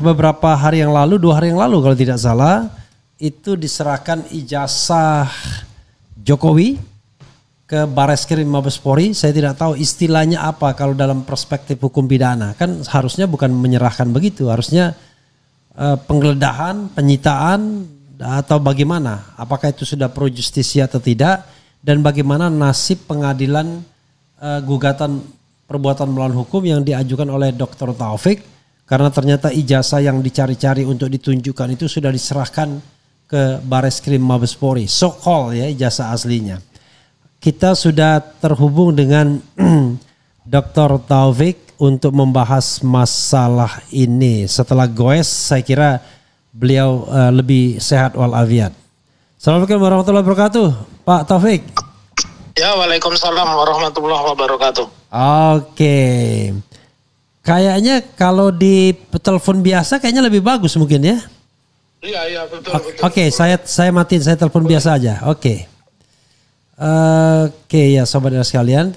beberapa hari yang lalu, 2 hari yang lalu kalau tidak salah, itu diserahkan ijazah Jokowi ke Bareskrim Mabes Polri. Saya tidak tahu istilahnya apa kalau dalam perspektif hukum pidana. Kan harusnya bukan menyerahkan begitu, harusnya penggeledahan, penyitaan atau bagaimana? Apakah itu sudah pro justisia atau tidak? Dan bagaimana nasib pengadilan gugatan perbuatan melawan hukum yang diajukan oleh Dr. Taufik? Karena ternyata ijazah yang dicari-cari untuk ditunjukkan itu sudah diserahkan ke Bareskrim Mabes Polri. So-called ya ijazah aslinya. Kita sudah terhubung dengan Dr. Taufik untuk membahas masalah ini. Setelah goes, saya kira beliau lebih sehat walafiat. Assalamualaikum warahmatullahi wabarakatuh, Pak Taufik. Ya, waalaikumsalam warahmatullahi wabarakatuh. Oke. Kayaknya kalau di telepon biasa kayaknya lebih bagus mungkin ya. Iya, betul. Oke, saya matiin, saya telepon biasa aja. Oke, ya sobat sekalian,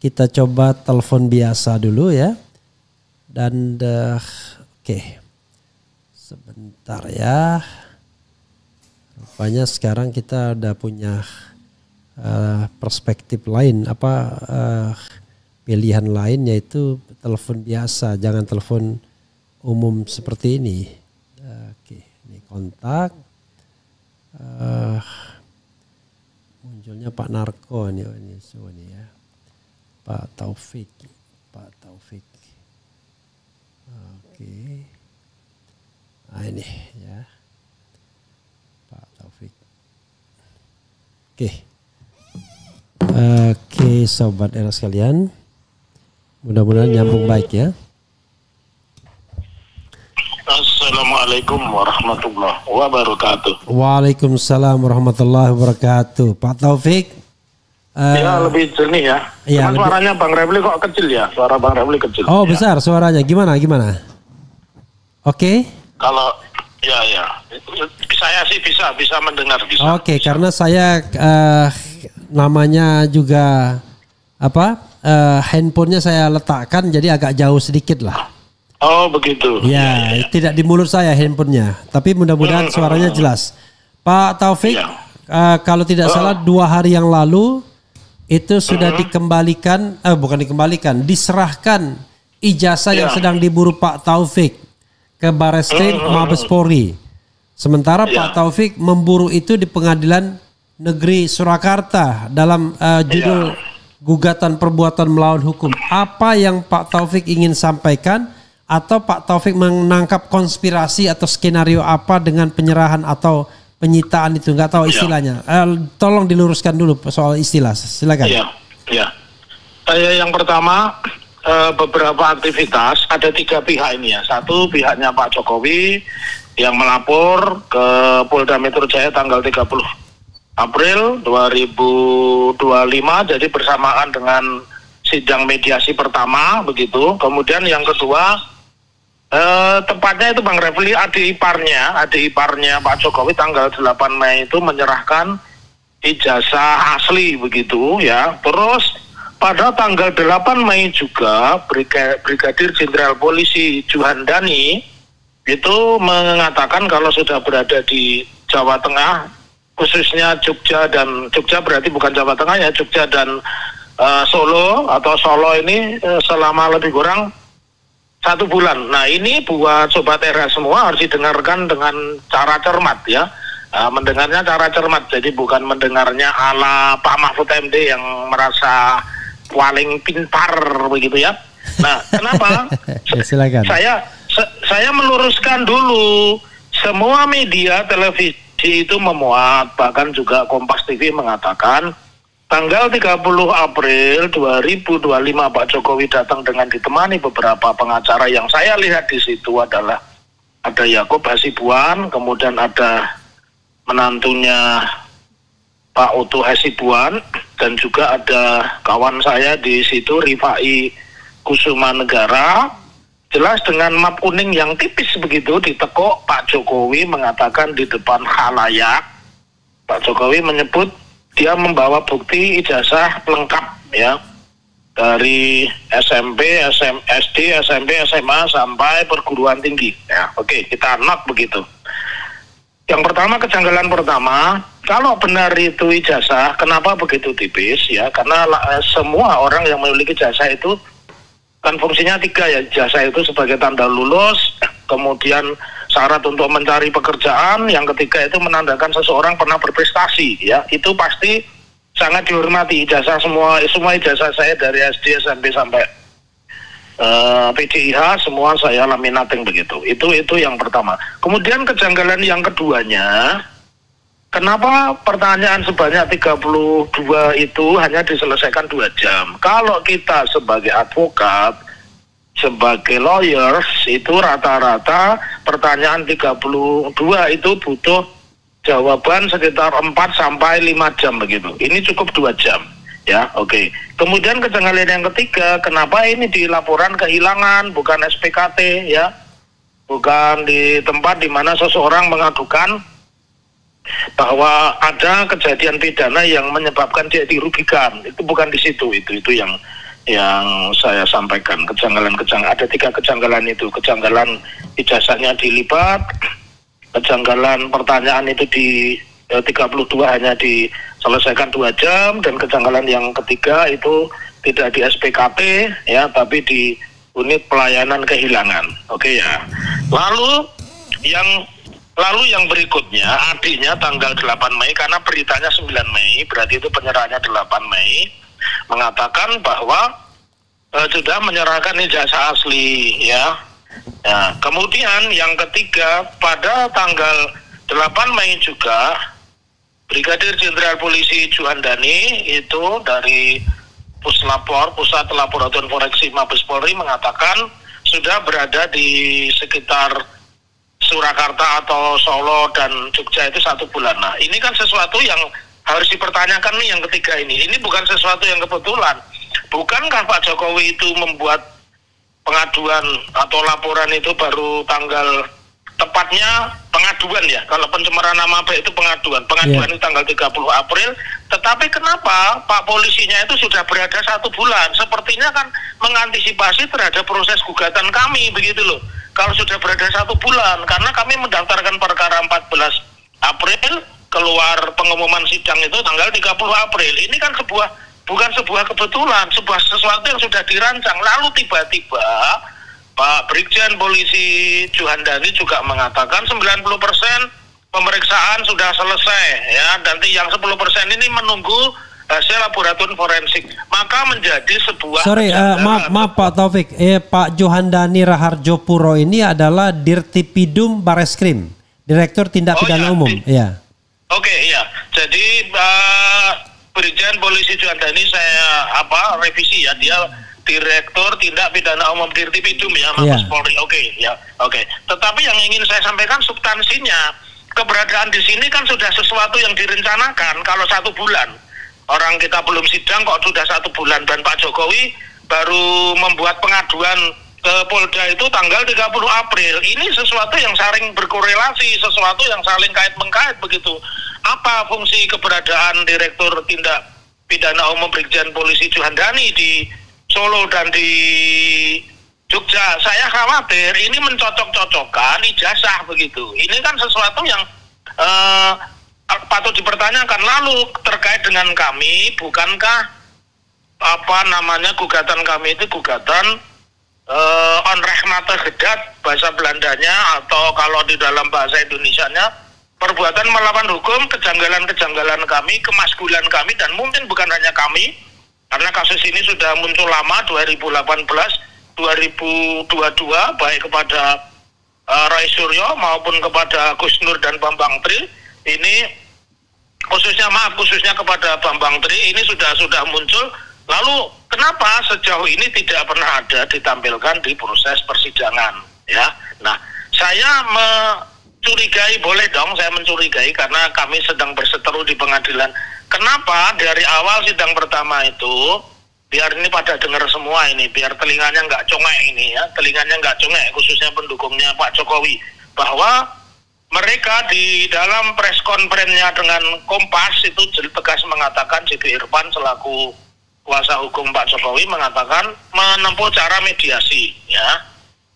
kita coba telepon biasa dulu ya. Dan oke. Sebentar ya. Rupanya sekarang kita udah punya perspektif lain, pilihan lain, yaitu telepon biasa, jangan telepon umum seperti ini. Oke, ini kontak. Munculnya Pak Narko ini ya. Pak Taufik. Oke. Nah ini ya. Pak Taufik. Oke, sobat era sekalian. Mudah-mudahan nyambung baik ya. Assalamualaikum warahmatullahi wabarakatuh. Waalaikumsalam warahmatullahi wabarakatuh. Pak Taufik. Ya, lebih jernih ya. Ya, Cuman suaranya Bang Refli kok kecil ya. Suara Bang Refli kecil. Oh, ya. Besar suaranya. Gimana? Oke. Kalau ya. Saya sih bisa mendengar bisa. Oke, karena saya namanya juga handphonenya saya letakkan jadi agak jauh sedikit lah. Oh begitu. Ya. Tidak di mulut saya handphonenya, tapi mudah-mudahan suaranya jelas. Pak Taufik, kalau tidak salah 2 hari yang lalu itu sudah diserahkan ijazah yang sedang diburu Pak Taufik ke Bareskrim Mabes Polri. Sementara Pak Taufik memburu itu di Pengadilan Negeri Surakarta dalam judul gugatan perbuatan melawan hukum. Apa yang Pak Taufik ingin sampaikan, atau Pak Taufik menangkap konspirasi atau skenario apa dengan penyerahan atau penyitaan itu? Nggak tahu istilahnya. Tolong diluruskan dulu soal istilah. Silakan. Iya. Yang pertama, beberapa aktivitas, ada 3 pihak ini ya. Satu pihaknya Pak Jokowi yang melapor ke Polda Metro Jaya tanggal 30 April 2025, jadi bersamaan dengan sidang mediasi pertama begitu. Kemudian yang kedua, tepatnya itu Bang Refli, adik iparnya Pak Jokowi tanggal 8 Mei itu menyerahkan ijazah asli begitu ya. Terus pada tanggal 8 Mei juga Brigadir Jenderal Polisi Juhandani itu mengatakan kalau sudah berada di Jawa Tengah, khususnya Jogja berarti bukan Jawa Tengah ya, Jogja dan Solo ini selama lebih kurang 1 bulan. Nah ini buat sobat era semua harus didengarkan dengan cara cermat ya. Mendengarnya cara cermat, jadi bukan mendengarnya ala Pak Mahfud MD yang merasa paling pintar begitu ya. Nah kenapa? Silakan. Saya meluruskan dulu, semua media televisi itu memuat, bahkan juga Kompas TV mengatakan tanggal 30 April 2025 Pak Jokowi datang dengan ditemani beberapa pengacara. Yang saya lihat di situ adalah ada Yaakob Hasibuan, kemudian ada menantunya Pak Utuh Hasibuan, dan juga ada kawan saya di situ Rifai Kusuma Negara. Jelas dengan map kuning yang tipis begitu ditekuk, Pak Jokowi mengatakan di depan khalayak, Pak Jokowi menyebut dia membawa bukti ijazah lengkap ya. dari SMP, SD, SMP, SMA sampai perguruan tinggi. Ya, oke, kita not begitu. Yang pertama, kejanggalan pertama, kalau benar itu ijazah, kenapa begitu tipis? Ya, karena semua orang yang memiliki ijazah itu kan fungsinya 3 ya. Ijazah itu sebagai tanda lulus, kemudian syarat untuk mencari pekerjaan, yang ketiga itu menandakan seseorang pernah berprestasi. Ya, itu pasti sangat dihormati. Ijazah semua ijazah saya dari SD, SMP sampai PDIH semua saya laminating begitu. Itu yang pertama. Kemudian kejanggalan yang keduanya, kenapa pertanyaan sebanyak 32 itu hanya diselesaikan 2 jam? Kalau kita sebagai advokat, sebagai lawyers, itu rata-rata pertanyaan 32 itu butuh jawaban sekitar 4 sampai 5 jam begitu. Ini cukup 2 jam. Ya, oke. Kemudian kejanggalan yang ketiga, kenapa ini di laporan kehilangan, bukan SPKT, ya, bukan di tempat di mana seseorang mengadukan bahwa ada kejadian pidana yang menyebabkan dia dirugikan. Itu bukan di situ. Itu yang saya sampaikan. Ada 3 kejanggalan itu. Kejanggalan ijazahnya dilipat, kejanggalan pertanyaan itu di 32 hanya diselesaikan 2 jam, dan kejanggalan yang ketiga itu tidak di SPKT ya, tapi di unit pelayanan kehilangan. Oke ya. Lalu yang berikutnya, adiknya tanggal 8 Mei, karena beritanya 9 Mei, berarti itu penyerahannya 8 Mei, mengatakan bahwa sudah menyerahkan ijazah asli ya. Nah, kemudian yang ketiga, pada tanggal 8 Mei juga Brigadir Jenderal Polisi Juhandani itu dari Puslapor, Pusat Laboratorium Forensik Mabes Polri, mengatakan sudah berada di sekitar Surakarta atau Solo dan Jogja itu 1 bulan. Nah, ini kan sesuatu yang harus dipertanyakan nih, yang ketiga ini. Ini bukan sesuatu yang kebetulan. Bukankah Pak Jokowi itu membuat pengaduan atau laporan itu baru tanggal, tepatnya pengaduan ya, kalau pencemaran nama baik itu pengaduan itu tanggal 30 April, tetapi kenapa Pak polisinya itu sudah berada 1 bulan? Sepertinya kan mengantisipasi terhadap proses gugatan kami begitu loh. Kalau sudah berada 1 bulan, karena kami mendaftarkan perkara 14 April, keluar pengumuman sidang itu tanggal 30 April. Ini kan bukan sebuah kebetulan, sesuatu yang sudah dirancang. Lalu tiba-tiba Pak Brigjen Polisi Juhandani juga mengatakan 90% pemeriksaan sudah selesai ya, nanti yang 10% ini menunggu hasil laboratorium forensik. Maka menjadi sebuah maaf Pak Taufik, Pak Juhandani Raharjo Puro ini adalah Dirtipidum Bareskrim, Direktur Tindak Pidana Umum. Ya. Oke, iya. Jadi Brigjen Polisi Juhandani saya revisi ya, dia Direktur Tindak Pidana Umum Dirtipidum ya, Mabes Polri. Oke. Tetapi yang ingin saya sampaikan substansinya, keberadaan di sini kan sudah sesuatu yang direncanakan. Kalau 1 bulan orang kita belum sidang kok sudah 1 bulan, dan Pak Jokowi baru membuat pengaduan ke Polda itu tanggal 30 April. Ini sesuatu yang saling berkorelasi, sesuatu yang saling kait-mengkait begitu. Apa fungsi keberadaan Direktur Tindak Pidana Umum Brigjen Polisi Juhandani di Solo dan di Jogja? Saya khawatir ini mencocok-cocokkan ijazah begitu. Ini kan sesuatu yang patut dipertanyakan. Lalu terkait dengan kami, bukankah gugatan kami itu gugatan onrechtmatig bahasa Belandanya, atau kalau di dalam bahasa Indonesianya perbuatan melawan hukum, kejanggalan-kejanggalan kami, kemaskulan kami, dan mungkin bukan hanya kami, karena kasus ini sudah muncul lama, 2018, 2022, baik kepada Roy Suryo maupun kepada Gus Nur dan Bambang Tri. Ini khususnya kepada Bambang Tri ini sudah muncul. Lalu kenapa sejauh ini tidak pernah ada ditampilkan di proses persidangan ya? Nah, saya mencurigai, boleh dong saya mencurigai, karena kami sedang berseteru di pengadilan. Kenapa dari awal sidang pertama itu, biar ini pada dengar semua ini, biar telinganya nggak congek ini ya, telinganya nggak congek, khususnya pendukungnya Pak Jokowi, bahwa mereka di dalam press conference-nya dengan Kompas itu tegas mengatakan Siti Irfan selaku kuasa hukum Pak Jokowi mengatakan menempuh cara mediasi, ya.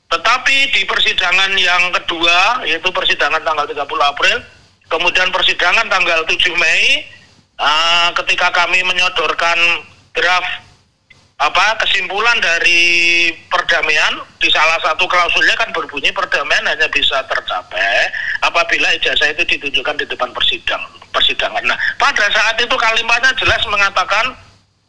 Tetapi di persidangan yang kedua, yaitu persidangan tanggal 30 April, kemudian persidangan tanggal 7 Mei, ketika kami menyodorkan draft kesimpulan dari perdamaian, di salah satu klausulnya kan berbunyi perdamaian hanya bisa tercapai apabila ijazah itu ditunjukkan di depan persidangan. Nah, pada saat itu kalimatnya jelas mengatakan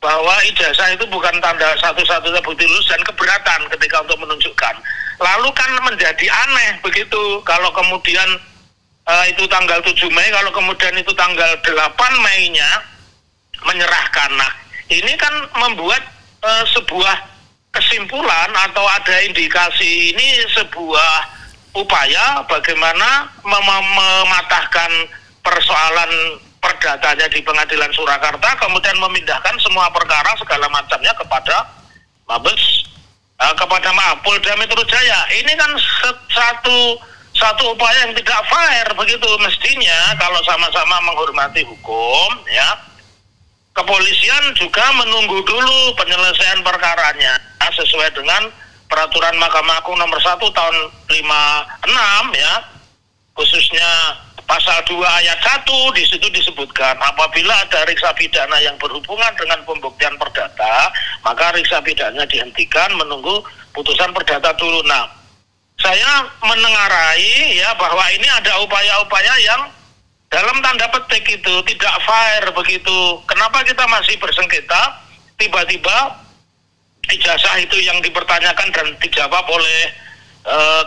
bahwa ijazah itu bukan tanda satu-satunya bukti lulus dan keberatan ketika untuk menunjukkan. Lalu kan menjadi aneh begitu kalau kemudian itu tanggal 7 Mei, kalau kemudian itu tanggal 8 Mei-nya menyerahkan. Nah, ini kan membuat sebuah kesimpulan atau ada indikasi ini sebuah upaya bagaimana mematahkan persoalan perdatanya di Pengadilan Surakarta, kemudian memindahkan semua perkara segala macamnya kepada Polda Metro Jaya. Ini kan satu upaya yang tidak fair begitu. Mestinya kalau sama-sama menghormati hukum, ya, kepolisian juga menunggu dulu penyelesaian perkaranya sesuai dengan peraturan Mahkamah Agung nomor 1 tahun 56, ya, khususnya pasal 2 ayat 1 di situ disebutkan apabila ada riksa pidana yang berhubungan dengan pembuktian perdata, maka riksa pidananya dihentikan menunggu putusan perdata dulu. Nah, saya menengarai, ya, bahwa ini ada upaya-upaya yang dalam tanda petik itu tidak fair begitu. Kenapa kita masih bersengketa? Tiba-tiba ijazah itu yang dipertanyakan dan dijawab oleh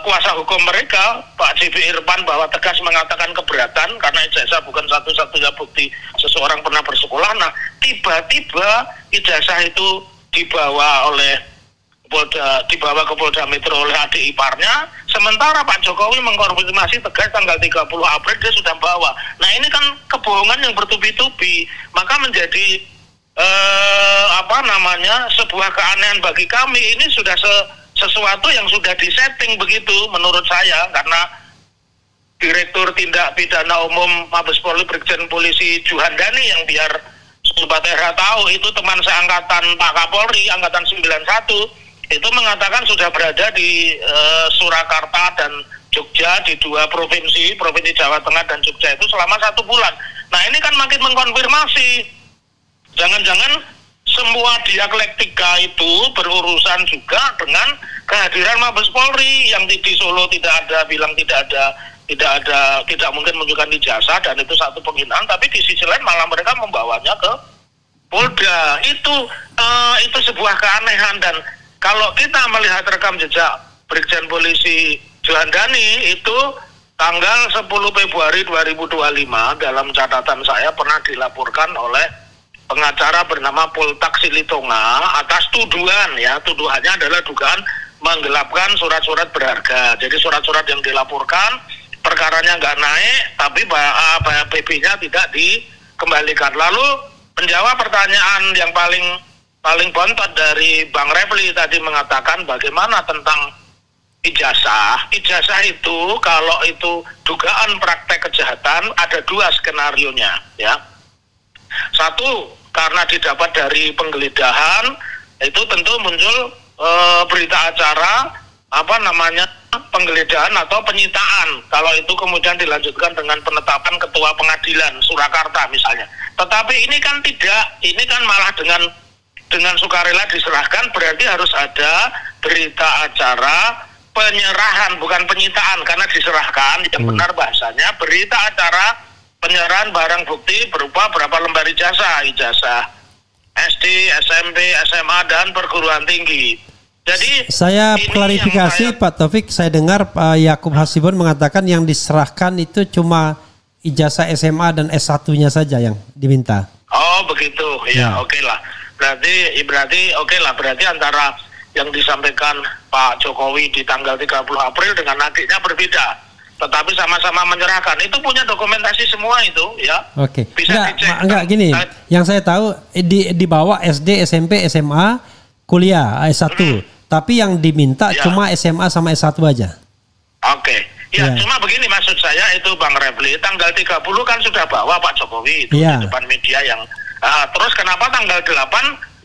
kuasa hukum mereka, Pak JB Irfan, bahwa tegas mengatakan keberatan karena ijazah bukan satu-satunya bukti seseorang pernah bersekolah. Nah, tiba-tiba ijazah itu dibawa ke Polda Metro oleh adik iparnya, sementara Pak Jokowi mengkonfirmasi tegas tanggal 30 April dia sudah bawa. Nah, ini kan kebohongan yang bertubi-tubi, maka menjadi sebuah keanehan bagi kami. Ini sudah sesuatu yang sudah disetting begitu menurut saya, karena Direktur Tindak Pidana Umum Mabes Polri Brigjen Polisi Juhandani, yang biar Sobat Era tahu itu teman seangkatan Pak Kapolri angkatan 91, itu mengatakan sudah berada di Surakarta dan Jogja, di dua provinsi Jawa Tengah dan Jogja itu selama 1 bulan. Nah, ini kan makin mengkonfirmasi jangan-jangan semua dialektika itu berurusan juga dengan kehadiran Mabes Polri yang di Solo tidak mungkin menunjukkan ijazah, dan itu satu penghinaan. Tapi di sisi lain malah mereka membawanya ke Polda. Itu sebuah keanehan. Dan kalau kita melihat rekam jejak Brigjen Polisi Juhandani itu tanggal 10 Februari 2025 dalam catatan saya pernah dilaporkan oleh pengacara bernama Poltak Silitonga atas tuduhan, ya, tuduhannya adalah dugaan menggelapkan surat-surat berharga. Jadi surat-surat yang dilaporkan perkaranya nggak naik, tapi PP-nya tidak dikembalikan. Lalu menjawab pertanyaan yang paling bontot dari Bang Refli tadi mengatakan bagaimana tentang ijazah. Ijazah itu kalau itu dugaan praktek kejahatan ada 2 skenarionya, ya. Satu, karena didapat dari penggeledahan, itu tentu muncul berita acara penggeledahan atau penyitaan. Kalau itu kemudian dilanjutkan dengan penetapan ketua pengadilan Surakarta misalnya. Tetapi ini kan tidak, ini kan malah dengan sukarela diserahkan, berarti harus ada berita acara penyerahan, bukan penyitaan, karena diserahkan, yang benar bahasanya berita acara penyerahan barang bukti berupa berapa lembar ijazah SD, SMP, SMA, dan perguruan tinggi. Jadi saya klarifikasi Pak Taufik, saya dengar Pak Yakub Hasibun mengatakan yang diserahkan itu cuma ijazah SMA dan S1-nya saja yang diminta. Oh begitu, ya, oke lah. Berarti antara yang disampaikan Pak Jokowi di tanggal 30 April dengan adiknya berbeda. Tetapi sama-sama menyerahkan. Itu punya dokumentasi semua itu, ya. Oke. Bisa dicek. Enggak gini. Yang saya tahu di bawah SD, SMP, SMA, kuliah S1. Tapi yang diminta cuma SMA sama S1 aja. Oke. Ya, cuma begini maksud saya itu Bang Refli, tanggal 30 kan sudah bawa Pak Jokowi itu di depan media yang terus kenapa tanggal 8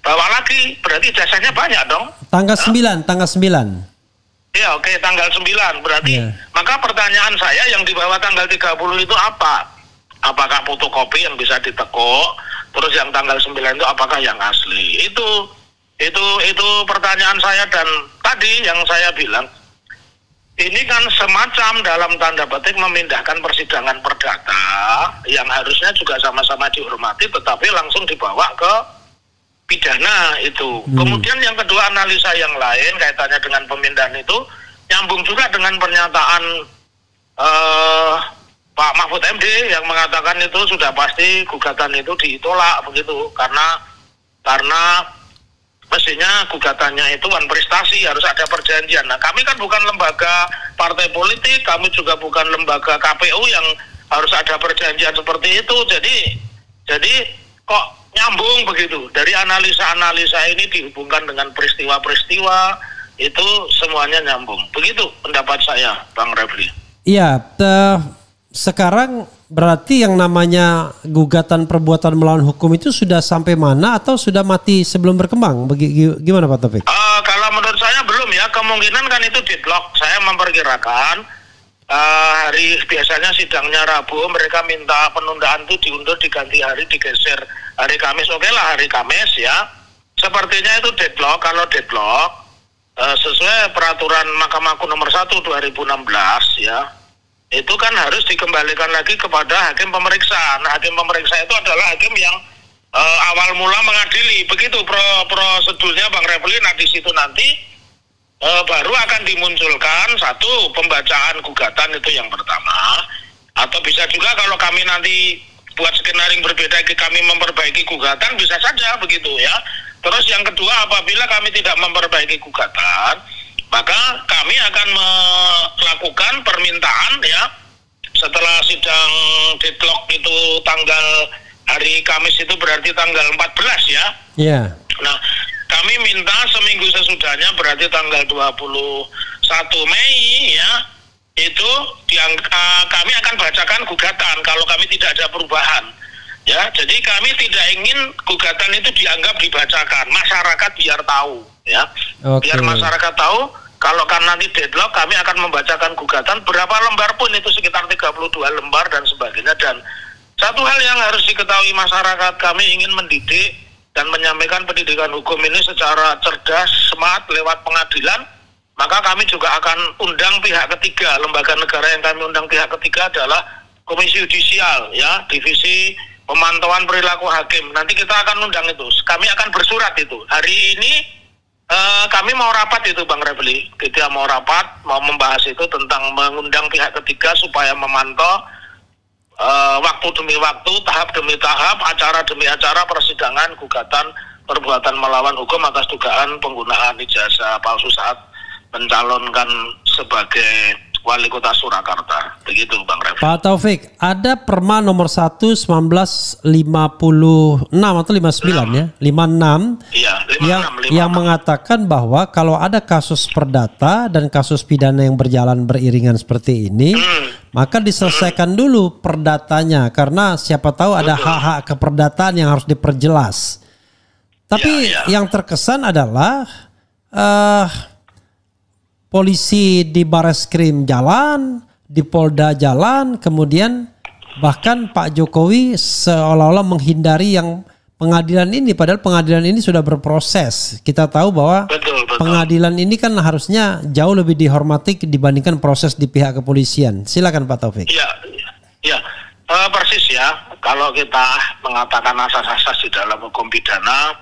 bawa lagi, berarti ijazahnya banyak dong. Tanggal 9. Ya oke, tanggal 9. Berarti maka pertanyaan saya yang di bawah tanggal 30 itu apa? Apakah fotokopi yang bisa ditekuk? Terus yang tanggal 9 itu apakah yang asli? Itu pertanyaan saya, dan tadi yang saya bilang ini kan semacam dalam tanda petik memindahkan persidangan perdata yang harusnya juga sama-sama dihormati, tetapi langsung dibawa ke pidana itu. Kemudian yang kedua, analisa yang lain kaitannya dengan pemindahan itu nyambung juga dengan pernyataan Pak Mahfud MD yang mengatakan itu sudah pasti gugatan itu ditolak begitu, karena mestinya gugatannya itu kan prestasi, harus ada perjanjian. Nah, kami kan bukan lembaga partai politik, kami juga bukan lembaga KPU yang harus ada perjanjian seperti itu. Jadi kok nyambung begitu? Dari analisa-analisa ini dihubungkan dengan peristiwa-peristiwa, itu semuanya nyambung. Begitu pendapat saya, Bang Refli. Iya, sekarang berarti yang namanya gugatan perbuatan melawan hukum itu sudah sampai mana atau sudah mati sebelum berkembang? Gimana Pak Taufik? Kalau menurut saya belum ya, kemungkinan kan itu deadlock. Saya memperkirakan hari biasanya sidangnya Rabu, mereka minta penundaan itu diundur, diganti hari, digeser hari Kamis. Oke lah, hari Kamis ya. Sepertinya itu deadlock. Kalau deadlock sesuai peraturan Mahkamah Agung nomor 1 2016 ya, itu kan harus dikembalikan lagi kepada hakim pemeriksa. Nah, hakim pemeriksa itu adalah hakim yang awal mula mengadili. Begitu prosedurnya Bang Refli. Nah, di situ nanti baru akan dimunculkan satu pembacaan gugatan, itu yang pertama. Atau bisa juga kalau kami nanti buat skenario berbeda, kami memperbaiki gugatan, bisa saja begitu ya. Terus yang kedua, apabila kami tidak memperbaiki gugatan, maka kami akan melakukan permintaan ya, setelah sidang deadlock itu tanggal hari Kamis, itu berarti tanggal 14 ya. Iya. Nah, kami minta seminggu sesudahnya, berarti tanggal 21 Mei ya, itu kami akan bacakan gugatan kalau kami tidak ada perubahan. Ya, jadi kami tidak ingin gugatan itu dianggap dibacakan, masyarakat biar tahu ya. Biar masyarakat tahu kalau kan nanti deadlock, kami akan membacakan gugatan berapa lembar pun, itu sekitar 32 lembar dan sebagainya. Dan satu hal yang harus diketahui masyarakat, kami ingin mendidik dan menyampaikan pendidikan hukum ini secara cerdas, smart, lewat pengadilan. Maka kami juga akan undang pihak ketiga. Lembaga negara yang kami undang pihak ketiga adalah Komisi Yudisial ya, Divisi Pemantauan Perilaku Hakim. Nanti kita akan undang itu. Kami akan bersurat itu. Hari ini kami mau rapat itu Bang Refli. Kita mau rapat, mau membahas itu tentang mengundang pihak ketiga supaya memantau waktu demi waktu, tahap demi tahap, acara demi acara persidangan gugatan perbuatan melawan hukum atas dugaan penggunaan ijazah palsu saat mencalonkan sebagai Wali Kota Surakarta. Begitu Bang Refli. Pak Taufik, ada Perma nomor 1 1956 atau 59 ya, 56. Iya, 56, yang mengatakan bahwa kalau ada kasus perdata dan kasus pidana yang berjalan beriringan seperti ini, maka diselesaikan dulu perdatanya, karena siapa tahu ada hak-hak keperdataan yang harus diperjelas. Tapi yang terkesan adalah polisi di Bareskrim jalan, di Polda jalan, kemudian bahkan Pak Jokowi seolah-olah menghindari yang pengadilan ini, padahal pengadilan ini sudah berproses. Kita tahu bahwa pengadilan ini kan harusnya jauh lebih dihormati dibandingkan proses di pihak kepolisian. Silakan Pak Taufik. Iya, persis ya. Kalau kita mengatakan asas-asas di dalam hukum pidana,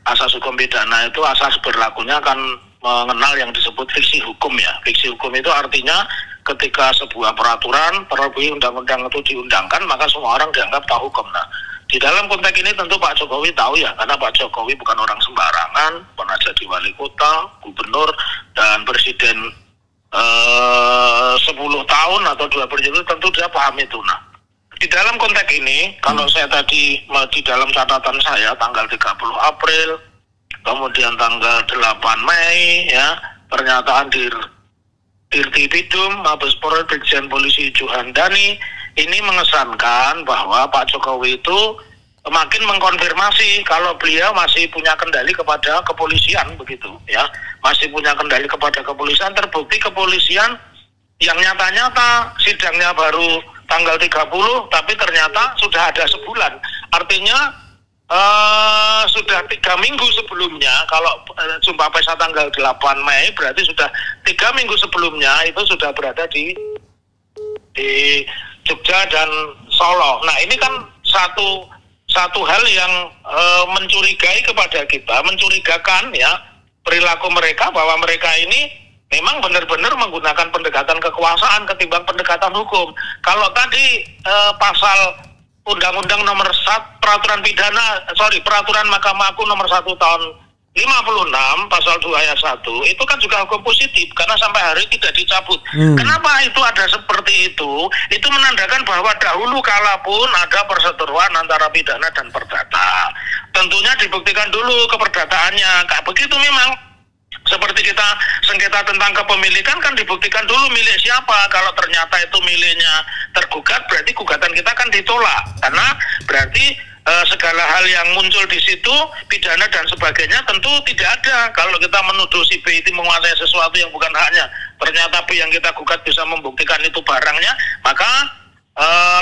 asas hukum pidana itu asas berlakunya kan mengenal yang disebut fiksi hukum ya. Fiksi hukum itu artinya ketika sebuah peraturan, terlebih undang-undang itu diundangkan, maka semua orang dianggap tahu hukum. Nah, di dalam konteks ini tentu Pak Jokowi tahu ya, karena Pak Jokowi bukan orang sembarangan, pernah jadi wali kota, gubernur, dan presiden 10 tahun atau 2 periode, tentu dia paham itu. Nah, di dalam konteks ini, kalau saya tadi di dalam catatan saya tanggal 30 April, kemudian tanggal 8 Mei ya, pernyataan Dirti Bidum Mabes Polri Brigjen Polisi Juhandani ini mengesankan bahwa Pak Jokowi itu semakin mengkonfirmasi kalau beliau masih punya kendali kepada kepolisian begitu ya, masih punya kendali kepada kepolisian. Terbukti kepolisian yang nyata-nyata sidangnya baru tanggal 30 tapi ternyata sudah ada sebulan, artinya sudah 3 minggu sebelumnya. Kalau jumpa pesa tanggal 8 Mei berarti sudah 3 minggu sebelumnya itu sudah berada di Jogja dan Solo. Nah ini kan satu hal yang mencurigai kepada kita, mencurigakan ya perilaku mereka, bahwa mereka ini memang benar-benar menggunakan pendekatan kekuasaan ketimbang pendekatan hukum. Kalau tadi pasal Undang-Undang nomor 1 peraturan Mahkamah Agung nomor 1 tahun 56 pasal 2 ayat 1 itu kan juga hukum positif karena sampai hari tidak dicabut. Kenapa itu ada seperti itu? Itu menandakan bahwa dahulu kala pun ada perseteruan antara pidana dan perdata. Tentunya dibuktikan dulu keperdataannya. Kayak begitu memang. Seperti kita sengketa tentang kepemilikan kan dibuktikan dulu milik siapa. Kalau ternyata itu miliknya tergugat, berarti gugatan kita kan ditolak. Karena berarti segala hal yang muncul di situ, pidana dan sebagainya tentu tidak ada. Kalau kita menuduh si B itu menguasai sesuatu yang bukan haknya, ternyata B yang kita gugat bisa membuktikan itu barangnya, maka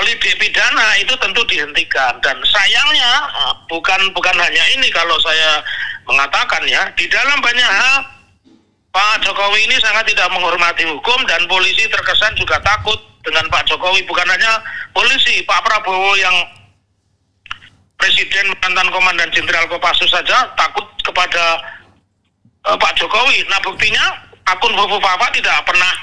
lidik pidana itu tentu dihentikan. Dan sayangnya bukan hanya ini, kalau saya mengatakan ya, di dalam banyak hal Pak Jokowi ini sangat tidak menghormati hukum, dan polisi terkesan juga takut dengan Pak Jokowi. Bukan hanya polisi, Pak Prabowo yang Presiden mantan Komandan Jenderal Kopassus saja takut kepada Pak Jokowi. Nah buktinya akun Fufufafa tidak pernah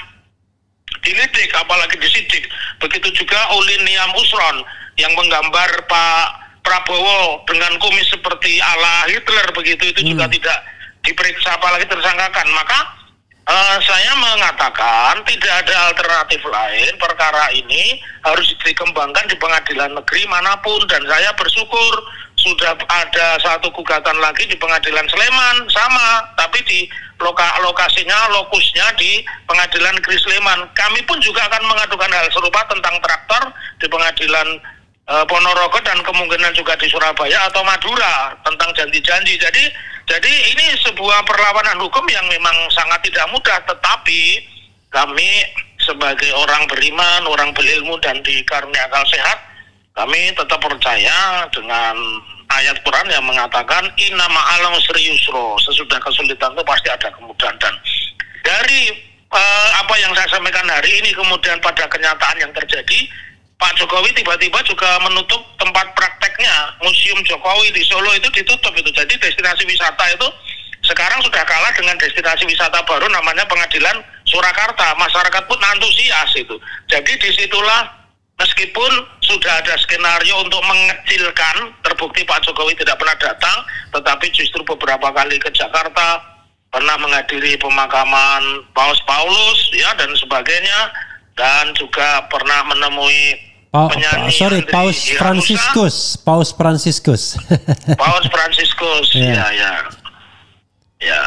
dilidik, apalagi disidik. Begitu juga Ulin Niam Usron yang menggambar Pak Prabowo dengan kumis seperti ala Hitler begitu, itu juga tidak diperiksa apalagi tersangkakan. Maka saya mengatakan tidak ada alternatif lain, perkara ini harus dikembangkan di pengadilan negeri manapun. Dan saya bersyukur sudah ada satu gugatan lagi di pengadilan Sleman sama, tapi di lokasinya, lokusnya di pengadilan negeri Sleman. Kami pun juga akan mengadukan hal serupa tentang traktor di pengadilan Ponorogo, dan kemungkinan juga di Surabaya atau Madura tentang janji-janji. Jadi ini sebuah perlawanan hukum yang memang sangat tidak mudah, tetapi kami sebagai orang beriman, orang berilmu dan dikaruniai akal sehat, kami tetap percaya dengan ayat Quran yang mengatakan inna ma'al usri yusra, sesudah kesulitan itu pasti ada kemudahan. Dan dari apa yang saya sampaikan hari ini, kemudian pada kenyataan yang terjadi, Pak Jokowi tiba-tiba juga menutup tempat prakteknya. Museum Jokowi di Solo itu ditutup itu. Jadi destinasi wisata itu sekarang sudah kalah dengan destinasi wisata baru namanya Pengadilan Surakarta. Masyarakat pun antusias itu. Jadi disitulah meskipun sudah ada skenario untuk mengecilkan, terbukti Pak Jokowi tidak pernah datang, tetapi justru beberapa kali ke Jakarta, pernah menghadiri pemakaman Paus Paulus ya dan sebagainya, dan juga pernah menemui penyanyi Paus Fransiskus. Paus Fransiskus ya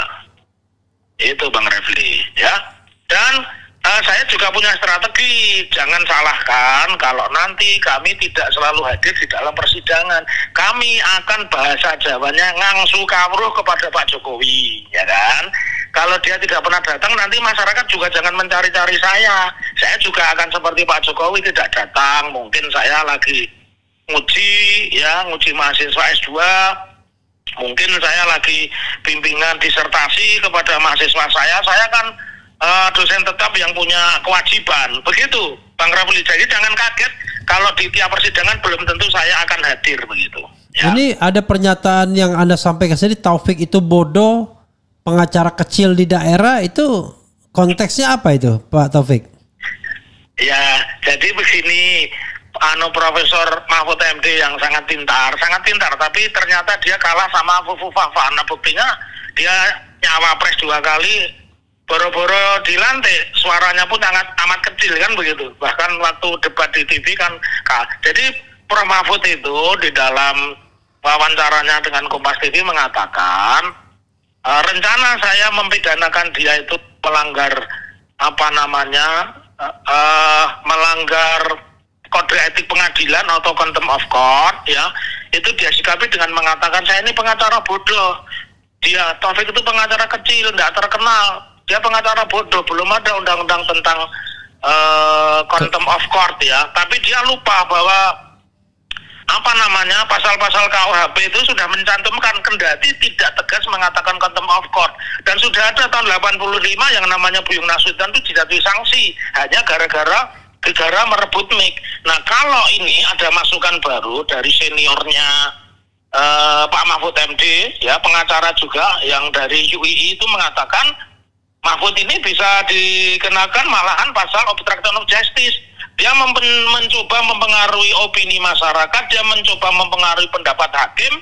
itu Bang Refli ya. Dan saya juga punya strategi, jangan salahkan kalau nanti kami tidak selalu hadir di dalam persidangan. Kami akan bahasa Jawanya ngangsu kawruh kepada Pak Jokowi, ya kan? Kalau dia tidak pernah datang, nanti masyarakat juga jangan mencari-cari saya. Saya juga akan seperti Pak Jokowi tidak datang. Mungkin saya lagi nguji mahasiswa S2. Mungkin saya lagi bimbingan disertasi kepada mahasiswa saya. Saya kan dosen tetap yang punya kewajiban. Begitu, Bang Rafli. Jadi jangan kaget kalau di tiap persidangan belum tentu saya akan hadir begitu. Ya. Ini ada pernyataan yang Anda sampaikan tadi, Taufik itu bodoh, pengacara kecil di daerah, itu konteksnya apa itu, Pak Taufik? Ya, jadi begini, Profesor Mahfud MD yang sangat pintar, tapi ternyata dia kalah sama Fufufafa. Nah, buktinya dia nyawa pres 2 kali, boro-boro dilantik, suaranya pun sangat amat kecil kan begitu. Bahkan waktu debat di TV kan, jadi Prof Mahfud itu di dalam wawancaranya dengan Kompas TV mengatakan, rencana saya mempidanakan dia itu melanggar melanggar kode etik pengadilan atau contempt of court ya, itu dia sikapi dengan mengatakan saya ini pengacara bodoh. Dia Taufik itu pengacara kecil, tidak terkenal. Dia pengacara bodoh, belum ada undang-undang tentang contempt of court ya. Tapi dia lupa bahwa pasal-pasal KUHP itu sudah mencantumkan, kendati tidak tegas mengatakan contempt of court. Dan sudah ada tahun 85 yang namanya Buyung Nasution itu dijatuhi sanksi hanya gara-gara negara merebut mic. Nah, kalau ini ada masukan baru dari seniornya Pak Mahfud MD, ya pengacara juga yang dari UII itu mengatakan Mahfud ini bisa dikenakan malahan pasal obstruction of justice. Dia mencoba mempengaruhi opini masyarakat, dia mencoba mempengaruhi pendapat hakim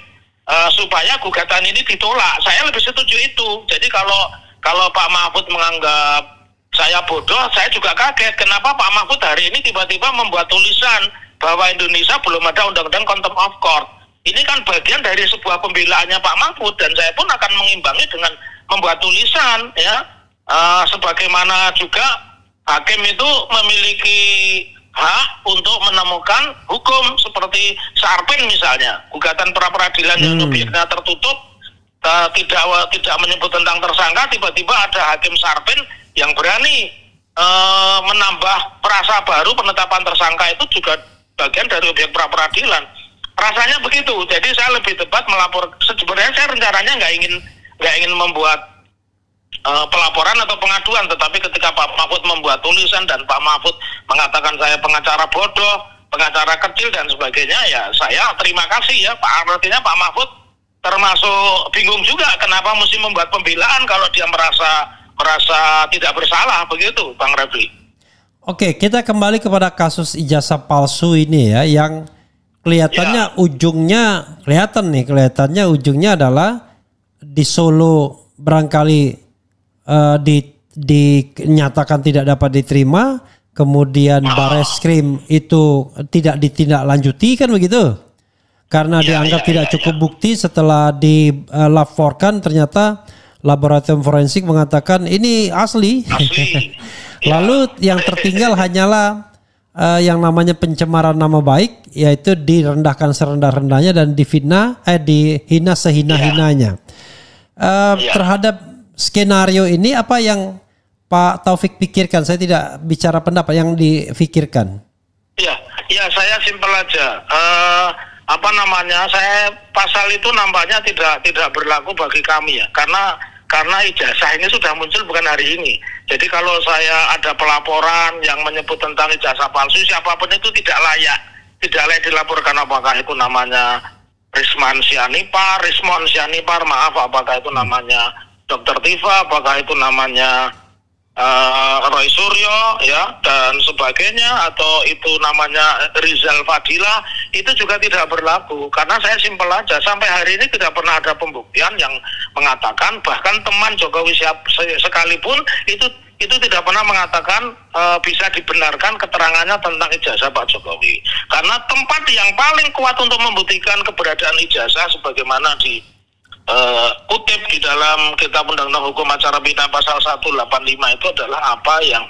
supaya gugatan ini ditolak. Saya lebih setuju itu. Jadi kalau Pak Mahfud menganggap saya bodoh, saya juga kaget kenapa Pak Mahfud hari ini tiba-tiba membuat tulisan bahwa Indonesia belum ada undang-undang contempt of court. Ini kan bagian dari sebuah pembelaannya Pak Mahfud, dan saya pun akan mengimbangi dengan membuat tulisan ya. Sebagaimana juga hakim itu memiliki hak untuk menemukan hukum seperti Sarpin misalnya, gugatan pra-peradilan yang objeknya tertutup, tidak menyebut tentang tersangka, tiba-tiba ada hakim Sarpin yang berani menambah perasa baru, penetapan tersangka itu juga bagian dari objek pra-peradilan. Rasanya begitu. Jadi saya lebih tepat melapor. Sebenarnya saya rencananya nggak ingin membuat pelaporan atau pengaduan, tetapi ketika Pak Mahfud membuat tulisan dan Pak Mahfud mengatakan saya pengacara bodoh, pengacara kecil dan sebagainya, ya saya terima kasih ya Pak. Artinya Pak Mahfud termasuk bingung juga kenapa mesti membuat pembelaan kalau dia merasa tidak bersalah, begitu Bang Refli. Oke, kita kembali kepada kasus ijazah palsu ini ya, yang kelihatannya kelihatannya ujungnya adalah di Solo barangkali dinyatakan tidak dapat diterima, kemudian Bareskrim itu tidak ditindaklanjuti kan begitu? Karena dianggap tidak cukup bukti. Setelah dilaporkan ternyata laboratorium forensik mengatakan ini asli. Lalu yang tertinggal hanyalah yang namanya pencemaran nama baik, yaitu direndahkan serendah-rendahnya dan dihina sehina-hinanya. Terhadap skenario ini apa yang Pak Taufik pikirkan? Saya tidak bicara pendapat, yang difikirkan. Ya saya simpel aja. Saya pasal itu nampaknya tidak berlaku bagi kami ya, karena ijazah ini sudah muncul bukan hari ini. Jadi kalau saya ada pelaporan yang menyebut tentang ijazah palsu, siapapun itu tidak layak dilaporkan, apakah itu namanya Rismon Sianipar, apakah itu namanya Dr. Tifa, apakah itu namanya Roy Suryo ya dan sebagainya, atau itu namanya Rizal Fadila, itu juga tidak berlaku. Karena saya simpel aja, sampai hari ini tidak pernah ada pembuktian yang mengatakan, bahkan teman Jokowi sekalipun itu tidak pernah mengatakan bisa dibenarkan keterangannya tentang ijazah Pak Jokowi. Karena tempat yang paling kuat untuk membuktikan keberadaan ijazah sebagaimana kutip di dalam Kitab Undang-Undang Hukum Acara Pidana pasal 185 itu adalah apa yang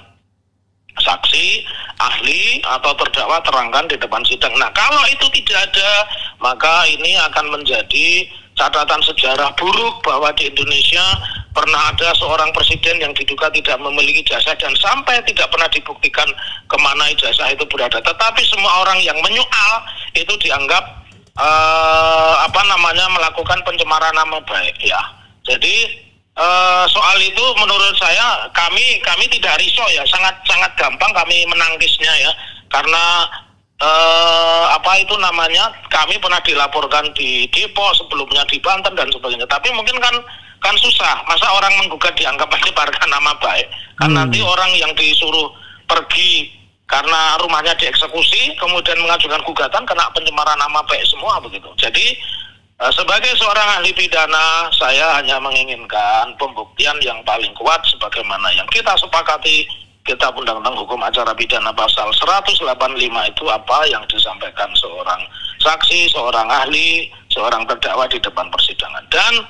saksi, ahli atau terdakwa terangkan di depan sidang. Nah, kalau itu tidak ada, maka ini akan menjadi catatan sejarah buruk bahwa di Indonesia pernah ada seorang presiden yang diduga tidak memiliki ijazah dan sampai tidak pernah dibuktikan kemana ijazah itu berada. Tetapi semua orang yang menyoal itu dianggap melakukan pencemaran nama baik ya. Jadi soal itu menurut saya kami tidak risau ya, sangat gampang kami menangkisnya ya, karena kami pernah dilaporkan di Depok, sebelumnya di Banten dan sebagainya. Tapi mungkin kan susah, masa orang menggugat dianggap mencemarkan nama baik, kan nanti orang yang disuruh pergi karena rumahnya dieksekusi, kemudian mengajukan gugatan kena pencemaran nama baik semua begitu. Jadi sebagai seorang ahli pidana, saya hanya menginginkan pembuktian yang paling kuat sebagaimana yang kita sepakati Kitab Undang-Undang Hukum Acara Pidana pasal 185 itu apa yang disampaikan seorang saksi, seorang ahli, seorang terdakwa di depan persidangan. Dan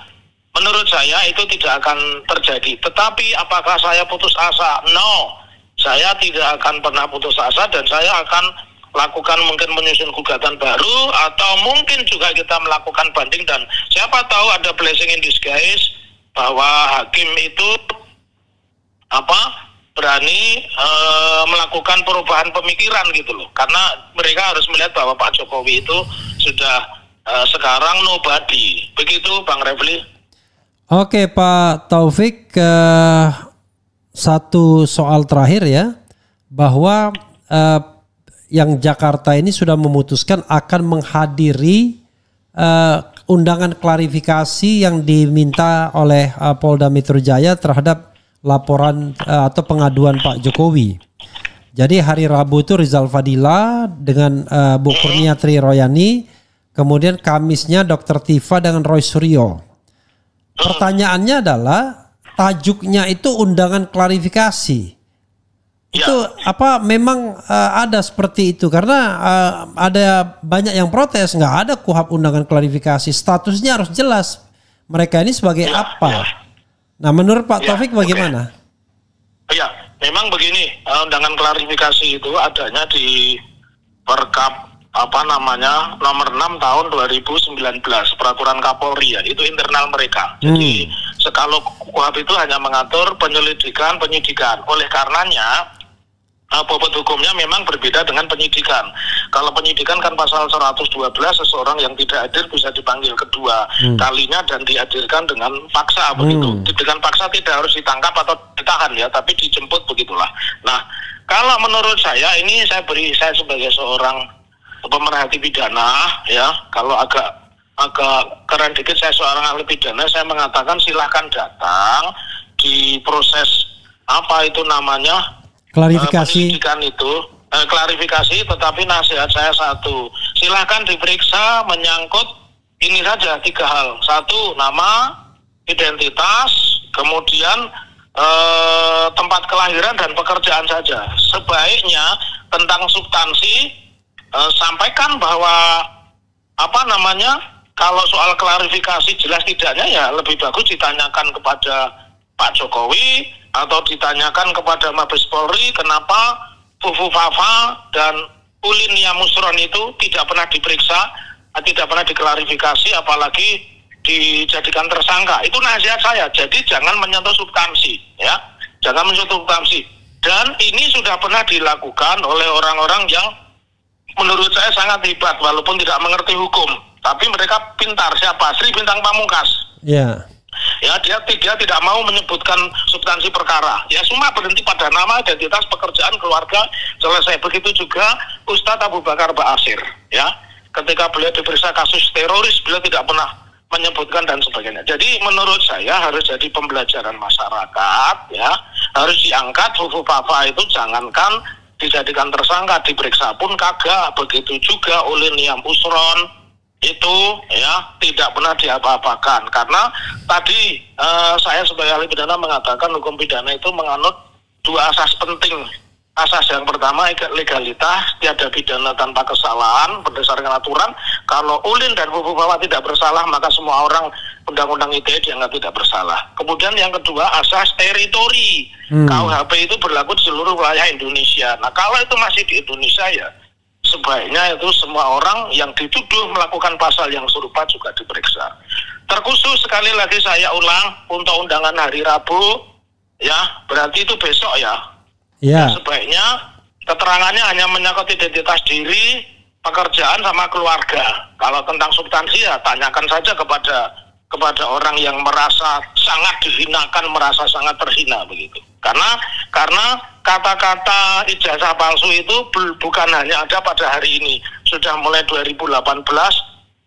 menurut saya itu tidak akan terjadi. Tetapi apakah saya putus asa? No. Saya tidak akan pernah putus asa dan saya akan lakukan mungkin menyusun gugatan baru, atau mungkin juga kita melakukan banding, dan siapa tahu ada blessing in disguise bahwa hakim itu berani melakukan perubahan pemikiran gitu loh, karena mereka harus melihat bahwa Pak Jokowi itu sudah sekarang nobody. Begitu Bang Refli. Oke Pak Taufik, satu soal terakhir ya, bahwa yang Jakarta ini sudah memutuskan akan menghadiri undangan klarifikasi yang diminta oleh Polda Metro Jaya terhadap laporan atau pengaduan Pak Jokowi. Jadi hari Rabu itu Rizal Fadila dengan Bu Kurnia Tri Royani, kemudian Kamisnya Dr. Tifa dengan Roy Suryo. Pertanyaannya adalah tajuknya itu undangan klarifikasi. Itu apa memang ada seperti itu? Karena ada banyak yang protes, nggak ada KUHP undangan klarifikasi. Statusnya harus jelas. Mereka ini sebagai apa? Nah, menurut Pak Taufik bagaimana? Ya, memang begini, undangan klarifikasi itu adanya di Perkap nomor 6 tahun 2019, peraturan Kapolri ya, itu internal mereka. Jadi kalau KUHP itu hanya mengatur penyelidikan, penyidikan. Oleh karenanya bobot hukumnya memang berbeda dengan penyidikan. Kalau penyidikan kan pasal 112, seseorang yang tidak hadir bisa dipanggil kedua kalinya dan dihadirkan dengan paksa begitu. Dengan paksa tidak harus ditangkap atau ditahan ya, tapi dijemput begitulah. Nah, kalau menurut saya ini saya sebagai seorang pemerhati pidana ya, kalau agak keren dikit saya seorang ahli pidana, saya mengatakan silahkan datang di proses klarifikasi penyidikan itu, klarifikasi, tetapi nasihat saya satu, silahkan diperiksa menyangkut ini saja 3 hal. 1, nama, identitas, kemudian tempat kelahiran dan pekerjaan saja. Sebaiknya tentang substansi sampaikan bahwa kalau soal klarifikasi jelas tidaknya ya lebih bagus ditanyakan kepada Pak Jokowi atau ditanyakan kepada Mabes Polri kenapa Fufu Fafa dan Ulin Yamusron itu tidak pernah diperiksa, tidak pernah diklarifikasi, apalagi dijadikan tersangka. Itu nasihat saya. Jadi jangan menyentuh substansi, ya, jangan menyentuh substansi. Dan ini sudah pernah dilakukan oleh orang-orang yang menurut saya sangat hebat, walaupun tidak mengerti hukum, tapi mereka pintar. Siapa? Sri Bintang Pamungkas. Ya. Ya, dia tidak mau menyebutkan substansi perkara. Ya, cuma berhenti pada nama, identitas, pekerjaan, keluarga, selesai. Begitu juga Ustadz Abu Bakar Ba'asyir. Ya, ketika beliau diperiksa kasus teroris, beliau tidak pernah menyebutkan dan sebagainya. Jadi menurut saya harus jadi pembelajaran masyarakat. Ya, harus diangkat. Fufu Fafa itu jangankan dijadikan tersangka, diperiksa pun kagak. Begitu juga Ulin Yamusron itu ya tidak pernah diapa-apakan, karena tadi saya sebagai ahli pidana mengatakan hukum pidana itu menganut 2 asas penting. Asas yang pertama legalitas, tiada pidana tanpa kesalahan berdasarkan aturan. Kalau Ulin dan Fufu Fafa tidak bersalah, maka semua orang undang-undang ITE dianggap tidak bersalah. Kemudian yang kedua asas teritori. KUHP itu berlaku di seluruh wilayah Indonesia. Nah, kalau itu masih di Indonesia ya sebaiknya itu semua orang yang dituduh melakukan pasal yang serupa juga diperiksa. Terkhusus sekali lagi saya ulang, untuk undangan hari Rabu, ya berarti itu besok ya. Ya. Sebaiknya keterangannya hanya menyangkut identitas diri, pekerjaan sama keluarga. Kalau tentang substansi ya tanyakan saja kepada orang yang merasa sangat dihinakan, merasa sangat terhina begitu. Karena kata-kata ijazah palsu itu bukan hanya ada pada hari ini, sudah mulai 2018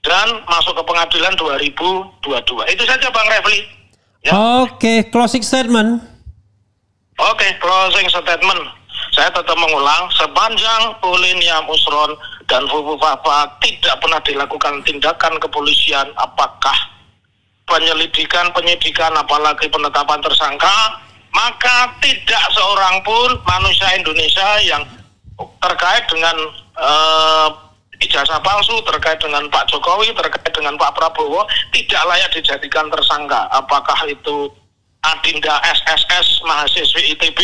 dan masuk ke pengadilan 2022. Itu saja Bang Refli. Ya. Oke, closing statement. Oke, closing statement. Saya tetap mengulang, sepanjang Ulin Yamusron dan Fufu Fafa tidak pernah dilakukan tindakan kepolisian, apakah penyelidikan, penyidikan, apalagi penetapan tersangka, maka tidak seorang pun manusia Indonesia yang terkait dengan ijazah palsu, terkait dengan Pak Jokowi, terkait dengan Pak Prabowo, tidak layak dijadikan tersangka. Apakah itu Adinda SSS mahasiswi ITB,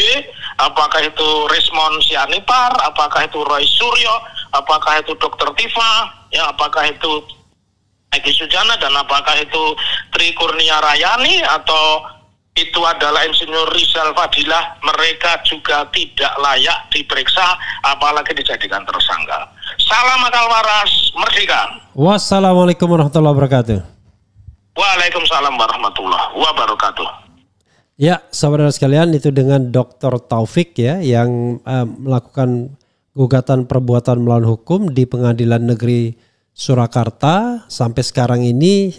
apakah itu Rismon Sianipar, apakah itu Roy Suryo, apakah itu Dr. Tifa, ya apakah itu Egi Sujana, dan apakah itu Tri Kurnia Rayani, atau itu adalah Insinyur Rizal Fadilah, mereka juga tidak layak diperiksa, apalagi dijadikan tersangka. Salam akal waras, merdeka. Wassalamualaikum warahmatullahi wabarakatuh. Waalaikumsalam warahmatullahi wabarakatuh. Ya, saudara sekalian, itu dengan Dr. Taufik ya, yang melakukan gugatan perbuatan melawan hukum di Pengadilan Negeri Surakarta. Sampai sekarang ini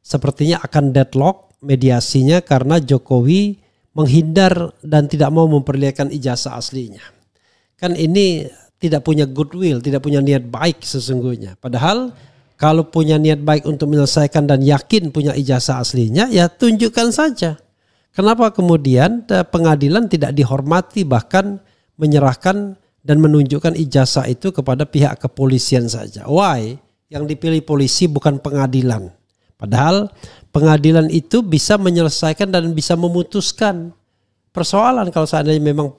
sepertinya akan deadlock mediasinya karena Jokowi menghindar dan tidak mau memperlihatkan ijazah aslinya. Kan ini tidak punya goodwill, tidak punya niat baik sesungguhnya. Padahal kalau punya niat baik untuk menyelesaikan dan yakin punya ijazah aslinya, ya tunjukkan saja. Kenapa kemudian pengadilan tidak dihormati, bahkan menyerahkan dan menunjukkan ijazah itu kepada pihak kepolisian saja? Why? Yang dipilih polisi bukan pengadilan. Padahal pengadilan itu bisa menyelesaikan dan bisa memutuskan persoalan kalau seandainya memang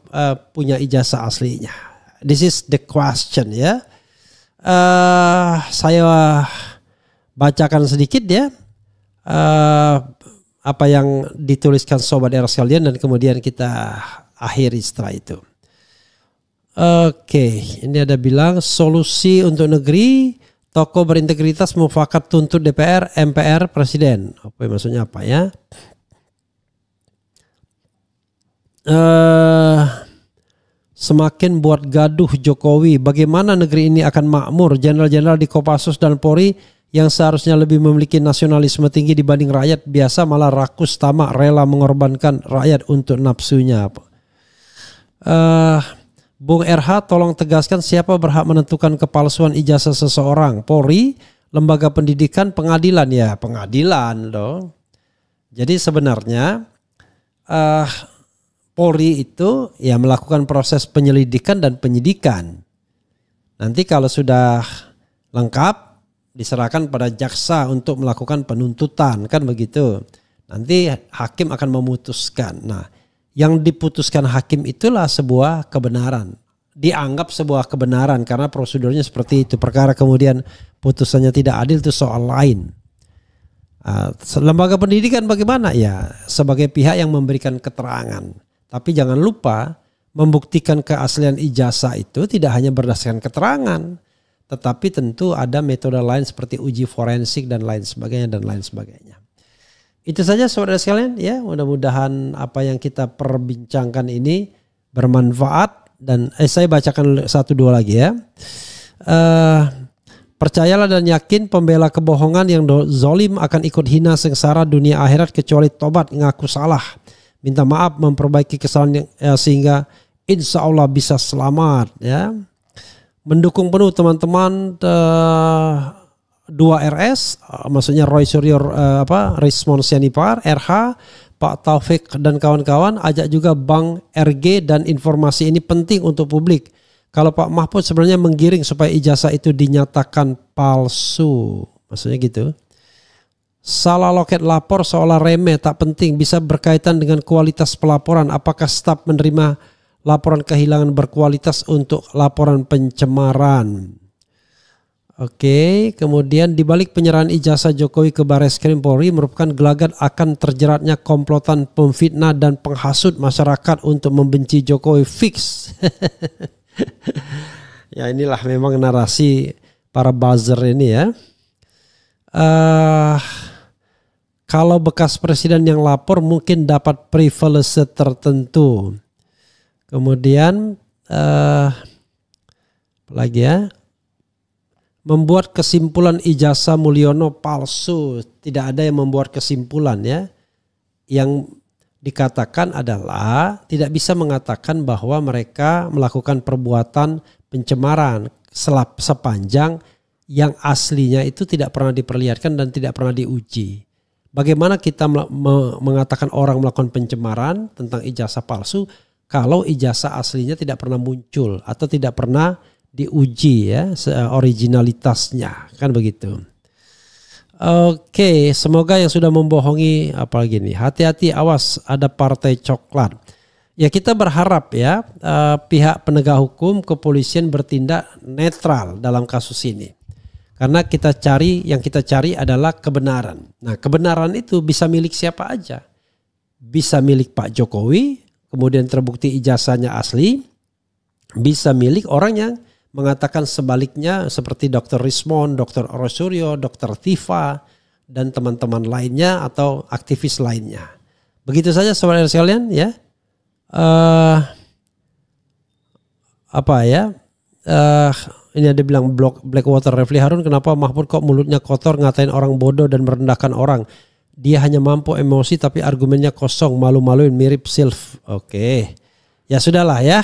punya ijazah aslinya. This is the question ya. Saya bacakan sedikit ya apa yang dituliskan Sobat Era sekalian, dan kemudian kita akhiri setelah itu. Oke, ini ada bilang solusi untuk negeri. Tokoh berintegritas mufakat tuntut DPR, MPR, Presiden. Oke, maksudnya apa ya? Semakin buat gaduh Jokowi. Bagaimana negeri ini akan makmur? Jenderal-jenderal di Kopassus dan Polri yang seharusnya lebih memiliki nasionalisme tinggi dibanding rakyat biasa malah rakus tamak, rela mengorbankan rakyat untuk nafsunya. Bung RH, tolong tegaskan siapa berhak menentukan kepalsuan ijazah seseorang? Polri, lembaga pendidikan, pengadilan? Ya pengadilan dong. Jadi sebenarnya Polri itu ya melakukan proses penyelidikan dan penyidikan. Nanti kalau sudah lengkap diserahkan pada jaksa untuk melakukan penuntutan, kan begitu. Nanti hakim akan memutuskan. Nah, yang diputuskan hakim itulah sebuah kebenaran. Dianggap sebuah kebenaran karena prosedurnya seperti itu. Perkara kemudian putusannya tidak adil itu soal lain. Lembaga pendidikan bagaimana? Ya sebagai pihak yang memberikan keterangan. Tapi jangan lupa membuktikan keaslian ijazah itu tidak hanya berdasarkan keterangan. Tetapi tentu ada metode lain seperti uji forensik dan lain sebagainya. Itu saja saudara sekalian ya, mudah-mudahan apa yang kita perbincangkan ini bermanfaat, dan saya bacakan 1-2 lagi ya. Percayalah dan yakin pembela kebohongan yang zolim akan ikut hina sengsara dunia akhirat kecuali tobat, ngaku salah, minta maaf, memperbaiki kesalahan sehingga insya Allah bisa selamat ya. Mendukung penuh teman-teman 2RS, maksudnya Roy Suryo Rismon Sianipar, RH, Pak Taufik dan kawan-kawan. Ajak juga Bang RG, dan informasi ini penting untuk publik. Kalau Pak Mahfud sebenarnya menggiring supaya ijazah itu dinyatakan palsu, maksudnya gitu. Salah loket lapor seolah remeh, tak penting, bisa berkaitan dengan kualitas pelaporan. Apakah staf menerima laporan kehilangan berkualitas untuk laporan pencemaran? Oke, kemudian dibalik penyerahan ijazah Jokowi ke Bareskrim Polri merupakan gelagat akan terjeratnya komplotan pemfitnah dan penghasut masyarakat untuk membenci Jokowi fix. Ya inilah memang narasi para buzzer ini ya. Kalau bekas presiden yang lapor mungkin dapat privilege tertentu. Kemudian lagi ya. Membuat kesimpulan ijazah Mulyono palsu. Tidak ada yang membuat kesimpulan ya. Yang dikatakan adalah tidak bisa mengatakan bahwa mereka melakukan perbuatan pencemaran sepanjang yang aslinya itu tidak pernah diperlihatkan dan tidak pernah diuji. Bagaimana kita mengatakan orang melakukan pencemaran tentang ijazah palsu kalau ijazah aslinya tidak pernah muncul atau tidak pernah diuji ya originalitasnya, kan begitu. Oke, semoga yang sudah membohongi apalagi nih, hati-hati, awas ada partai coklat. Ya kita berharap ya pihak penegak hukum kepolisian bertindak netral dalam kasus ini. Karena yang kita cari adalah kebenaran. Nah, kebenaran itu bisa milik siapa aja. Bisa milik Pak Jokowi, kemudian terbukti ijazahnya asli. Bisa milik orang yang mengatakan sebaliknya seperti Dr. Rismond, Dr. Orosuryo, Dr. Tifa, dan teman-teman lainnya atau aktivis lainnya. Begitu saja saudara sekalian ya. Ini ada bilang Blackwater Refli Harun, kenapa Mahfud kok mulutnya kotor ngatain orang bodoh dan merendahkan orang? Dia hanya mampu emosi tapi argumennya kosong, malu-maluin, mirip Silv. Oke. Ya sudahlah ya.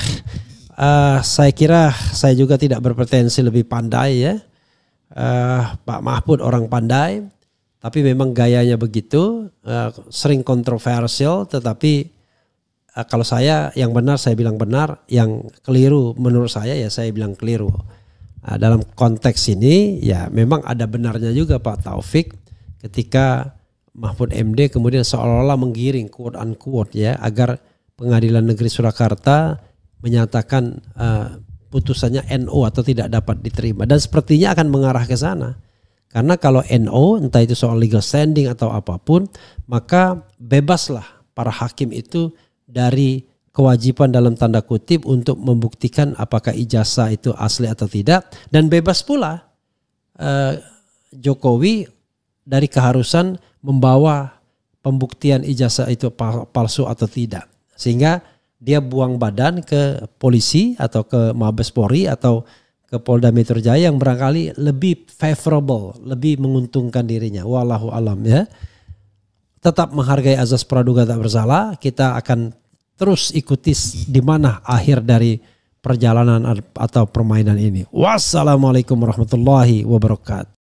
Saya kira saya juga tidak berpretensi lebih pandai ya. Pak Mahfud orang pandai, tapi memang gayanya begitu, sering kontroversial, tetapi kalau saya yang benar saya bilang benar, yang keliru menurut saya ya saya bilang keliru. Dalam konteks ini ya memang ada benarnya juga Pak Taufik ketika Mahfud MD kemudian seolah-olah menggiring quote unquote ya agar Pengadilan Negeri Surakarta menyatakan putusannya NO atau tidak dapat diterima, dan sepertinya akan mengarah ke sana. Karena kalau NO entah itu soal legal standing atau apapun, maka bebaslah para hakim itu dari kewajiban dalam tanda kutip untuk membuktikan apakah ijazah itu asli atau tidak, dan bebas pula Jokowi dari keharusan membawa pembuktian ijazah itu palsu atau tidak, sehingga dia buang badan ke polisi atau ke Mabes Polri atau ke Polda Metro Jaya yang barangkali lebih favorable, lebih menguntungkan dirinya. Wallahu alam ya. Tetap menghargai azas praduga tak bersalah. Kita akan terus ikuti di mana akhir dari perjalanan atau permainan ini. Wassalamualaikum warahmatullahi wabarakatuh.